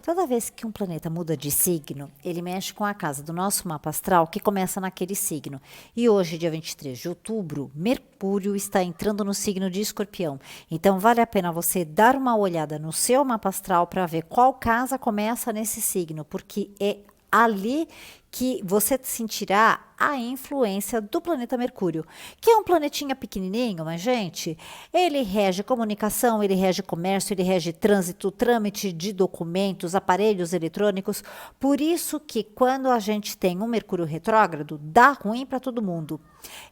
Toda vez que um planeta muda de signo, ele mexe com a casa do nosso mapa astral que começa naquele signo. E hoje, dia 23 de outubro, Mercúrio está entrando no signo de Escorpião. Então vale a pena você dar uma olhada no seu mapa astral para ver qual casa começa nesse signo, porque é ali que você sentirá a influência do planeta Mercúrio, que é um planetinha pequenininho, mas gente, ele rege comunicação, ele rege comércio, ele rege trânsito, trâmite de documentos, aparelhos eletrônicos. Por isso que quando a gente tem um Mercúrio retrógrado, dá ruim para todo mundo.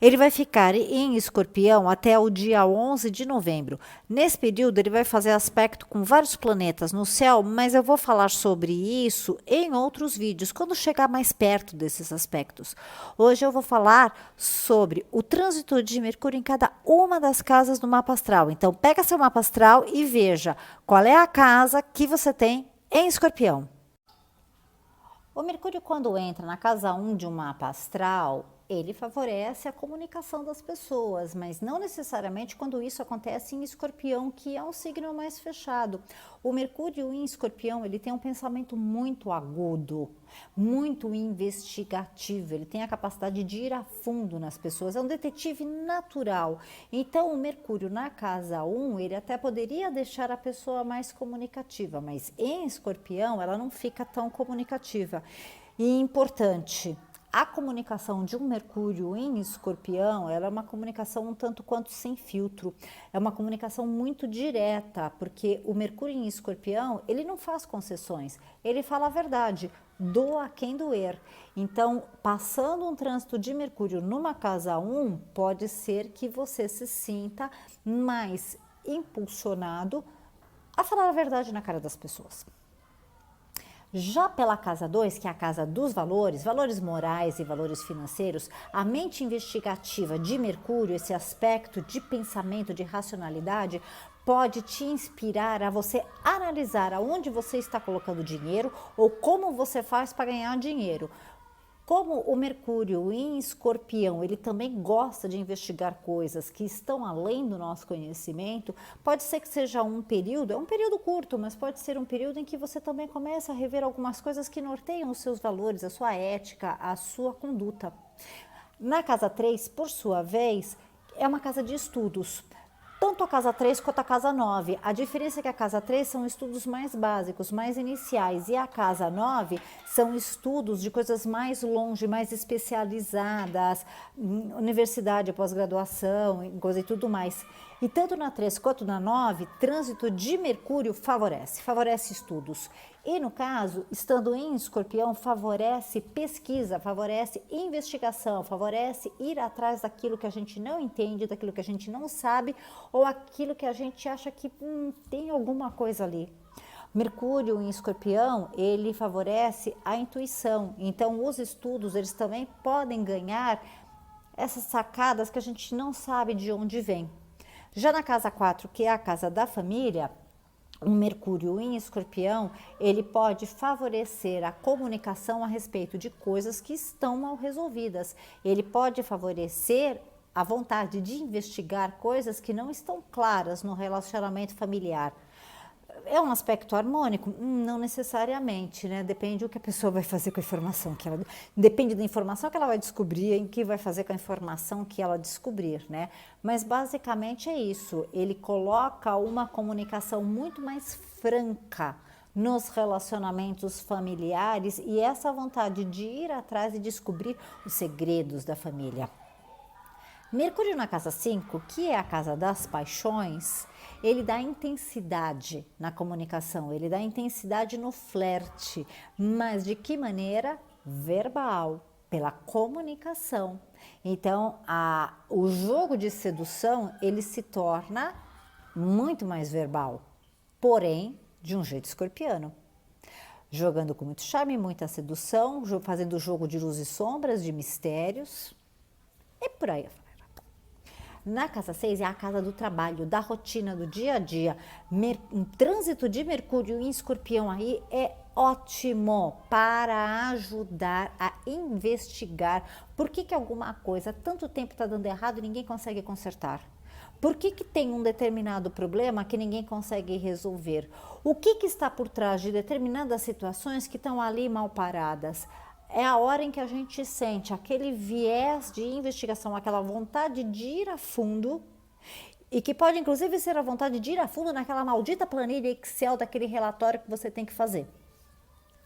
Ele vai ficar em Escorpião até o dia 11 de novembro. Nesse período, ele vai fazer aspecto com vários planetas no céu, mas eu vou falar sobre isso em outros vídeos, quando chegar mais perto desses aspectos. Hoje eu vou falar sobre o trânsito de Mercúrio em cada uma das casas do mapa astral. Então, pega seu mapa astral e veja qual é a casa que você tem em Escorpião. O Mercúrio, quando entra na casa 1 de um mapa astral, ele favorece a comunicação das pessoas, mas não necessariamente quando isso acontece em Escorpião, que é um signo mais fechado. O Mercúrio em Escorpião, ele tem um pensamento muito agudo, muito investigativo, ele tem a capacidade de ir a fundo nas pessoas, é um detetive natural. Então, o Mercúrio na casa 1, ele até poderia deixar a pessoa mais comunicativa, mas em Escorpião, ela não fica tão comunicativa. E importante, a comunicação de um Mercúrio em Escorpião, ela é uma comunicação um tanto quanto sem filtro. É uma comunicação muito direta, porque o Mercúrio em Escorpião, ele não faz concessões, ele fala a verdade, doa quem doer. Então, passando um trânsito de Mercúrio numa casa 1, pode ser que você se sinta mais impulsionado a falar a verdade na cara das pessoas. Já pela casa 2, que é a casa dos valores, valores morais e valores financeiros, a mente investigativa de Mercúrio, esse aspecto de pensamento, de racionalidade, pode te inspirar a você analisar aonde você está colocando dinheiro ou como você faz para ganhar dinheiro. Como o Mercúrio em Escorpião, ele também gosta de investigar coisas que estão além do nosso conhecimento, pode ser que seja um período, é um período curto, mas pode ser um período em que você também começa a rever algumas coisas que norteiam os seus valores, a sua ética, a sua conduta. Na casa 3, por sua vez, é uma casa de estudos. Tanto a casa 3 quanto a casa 9. A diferença é que a casa 3 são estudos mais básicos, mais iniciais, e a casa 9 são estudos de coisas mais longe, mais especializadas, universidade, pós-graduação, coisa e tudo mais. E tanto na 3 quanto na 9, trânsito de Mercúrio favorece estudos. E no caso, estando em Escorpião, favorece pesquisa, favorece investigação, favorece ir atrás daquilo que a gente não entende, daquilo que a gente não sabe, ou aquilo que a gente acha que tem alguma coisa ali. Mercúrio em Escorpião, ele favorece a intuição. Então, os estudos, eles também podem ganhar essas sacadas que a gente não sabe de onde vem. Já na casa 4, que é a casa da família, o Mercúrio em Escorpião, ele pode favorecer a comunicação a respeito de coisas que estão mal resolvidas. Ele pode favorecer a vontade de investigar coisas que não estão claras no relacionamento familiar. É um aspecto harmônico? Não necessariamente, né? Depende do que a pessoa vai fazer com a informação que ela... Depende da informação que ela vai descobrir, em que vai fazer com a informação que ela descobrir, né? Mas basicamente é isso. Ele coloca uma comunicação muito mais franca nos relacionamentos familiares e essa vontade de ir atrás e descobrir os segredos da família. Mercúrio na casa 5, que é a casa das paixões, ele dá intensidade na comunicação, ele dá intensidade no flerte, mas de que maneira? Verbal, pela comunicação. Então, o jogo de sedução, ele se torna muito mais verbal, porém, de um jeito escorpiano. Jogando com muito charme, muita sedução, fazendo jogo de luz e sombras, de mistérios, e por aí. Na casa 6 é a casa do trabalho, da rotina, do dia a dia. Um trânsito de Mercúrio em Escorpião aí é ótimo para ajudar a investigar por que alguma coisa há tanto tempo está dando errado e ninguém consegue consertar. Por que que tem um determinado problema que ninguém consegue resolver? O que que está por trás de determinadas situações que estão ali mal paradas? É a hora em que a gente sente aquele viés de investigação, aquela vontade de ir a fundo, e que pode inclusive ser a vontade de ir a fundo naquela maldita planilha Excel daquele relatório que você tem que fazer,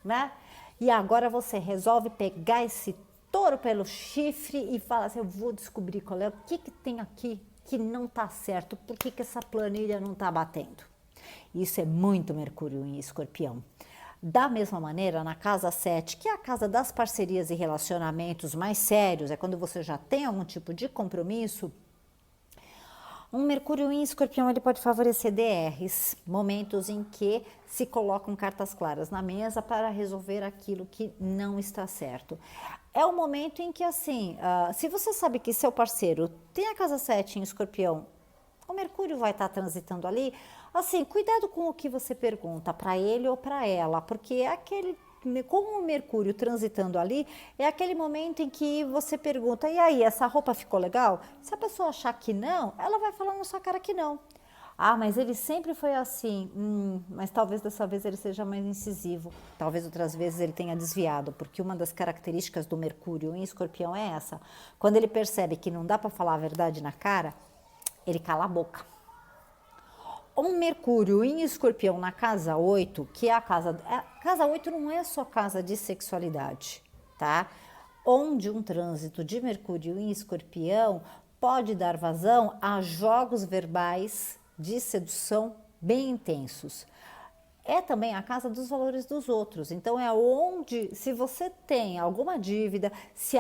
né? E agora você resolve pegar esse touro pelo chifre e fala assim, eu vou descobrir qual é, o que que tem aqui que não está certo, por que que essa planilha não está batendo. Isso é muito Mercúrio em Escorpião. Da mesma maneira, na casa 7, que é a casa das parcerias e relacionamentos mais sérios, é quando você já tem algum tipo de compromisso, um Mercúrio em Escorpião ele pode favorecer DRs, momentos em que se colocam cartas claras na mesa para resolver aquilo que não está certo. É o momento em que, assim, se você sabe que seu parceiro tem a casa 7 em Escorpião, o Mercúrio vai estar transitando ali, assim, cuidado com o que você pergunta para ele ou para ela, porque é aquele, com o Mercúrio transitando ali, é aquele momento em que você pergunta, e aí, essa roupa ficou legal? Se a pessoa achar que não, ela vai falar na sua cara que não. Ah, mas ele sempre foi assim, mas talvez dessa vez ele seja mais incisivo, talvez outras vezes ele tenha desviado, porque uma das características do Mercúrio em Escorpião é essa, quando ele percebe que não dá para falar a verdade na cara, ele cala a boca. Um Mercúrio em Escorpião na casa 8, que é a casa 8 não é só casa de sexualidade, tá? Onde um trânsito de Mercúrio em Escorpião pode dar vazão a jogos verbais de sedução bem intensos. É também a casa dos valores dos outros. Então é onde, se você tem alguma dívida, se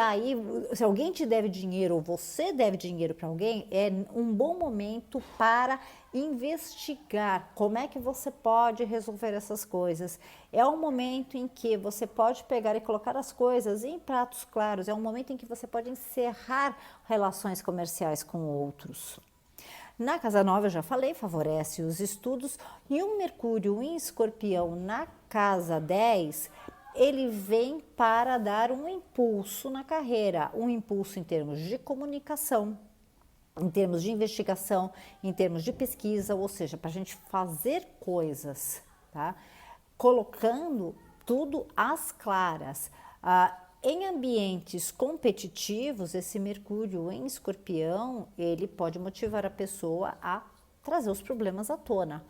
alguém te deve dinheiro ou você deve dinheiro para alguém, é um bom momento para investigar como é que você pode resolver essas coisas. É um momento em que você pode pegar e colocar as coisas em pratos claros. É um momento em que você pode encerrar relações comerciais com outros. Na casa 9, eu já falei, favorece os estudos, e um Mercúrio em Escorpião na casa 10, ele vem para dar um impulso na carreira, um impulso em termos de comunicação, em termos de investigação, em termos de pesquisa, ou seja, para a gente fazer coisas, tá? Colocando tudo às claras. Em ambientes competitivos, esse Mercúrio em Escorpião, ele pode motivar a pessoa a trazer os problemas à tona.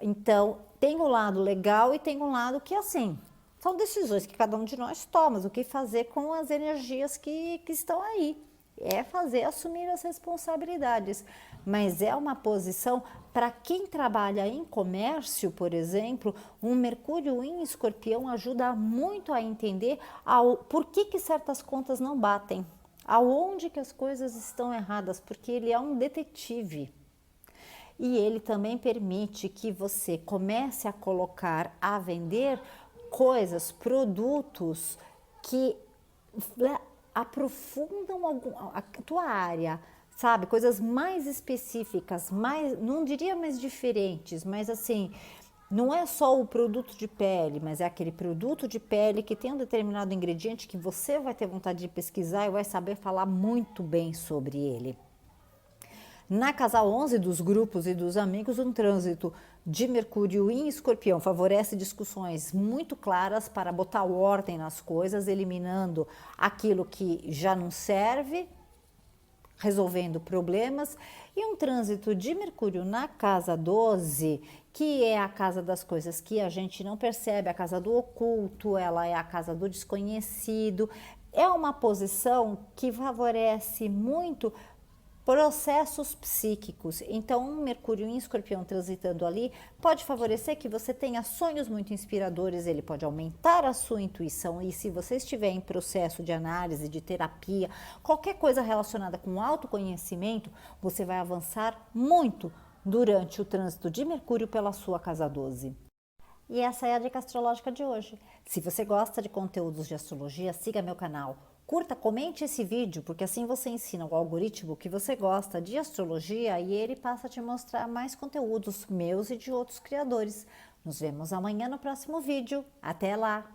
Então, tem um lado legal e tem um lado que, assim, são decisões que cada um de nós toma, o que fazer com as energias que estão aí. É fazer, assumir as responsabilidades, mas é uma posição para quem trabalha em comércio, por exemplo, um Mercúrio em Escorpião ajuda muito a entender por que certas contas não batem, aonde que as coisas estão erradas, porque ele é um detetive. E ele também permite que você comece a colocar, a vender coisas, produtos que aprofundam a tua área, sabe? Coisas mais específicas, não diria mais diferentes, mas assim, não é só o produto de pele, mas é aquele produto de pele que tem um determinado ingrediente que você vai ter vontade de pesquisar e vai saber falar muito bem sobre ele. Na casa 11 dos grupos e dos amigos, um trânsito de Mercúrio em Escorpião favorece discussões muito claras para botar ordem nas coisas, eliminando aquilo que já não serve, resolvendo problemas. E um trânsito de Mercúrio na casa 12, que é a casa das coisas que a gente não percebe, a casa do oculto, ela é a casa do desconhecido. É uma posição que favorece muito processos psíquicos. Então, um Mercúrio em Escorpião transitando ali pode favorecer que você tenha sonhos muito inspiradores, ele pode aumentar a sua intuição, e se você estiver em processo de análise, de terapia, qualquer coisa relacionada com autoconhecimento, você vai avançar muito durante o trânsito de Mercúrio pela sua casa 12. E essa é a dica astrológica de hoje. Se você gosta de conteúdos de astrologia, siga meu canal. Curta, comente esse vídeo, porque assim você ensina o algoritmo que você gosta de astrologia e ele passa a te mostrar mais conteúdos meus e de outros criadores. Nos vemos amanhã no próximo vídeo. Até lá!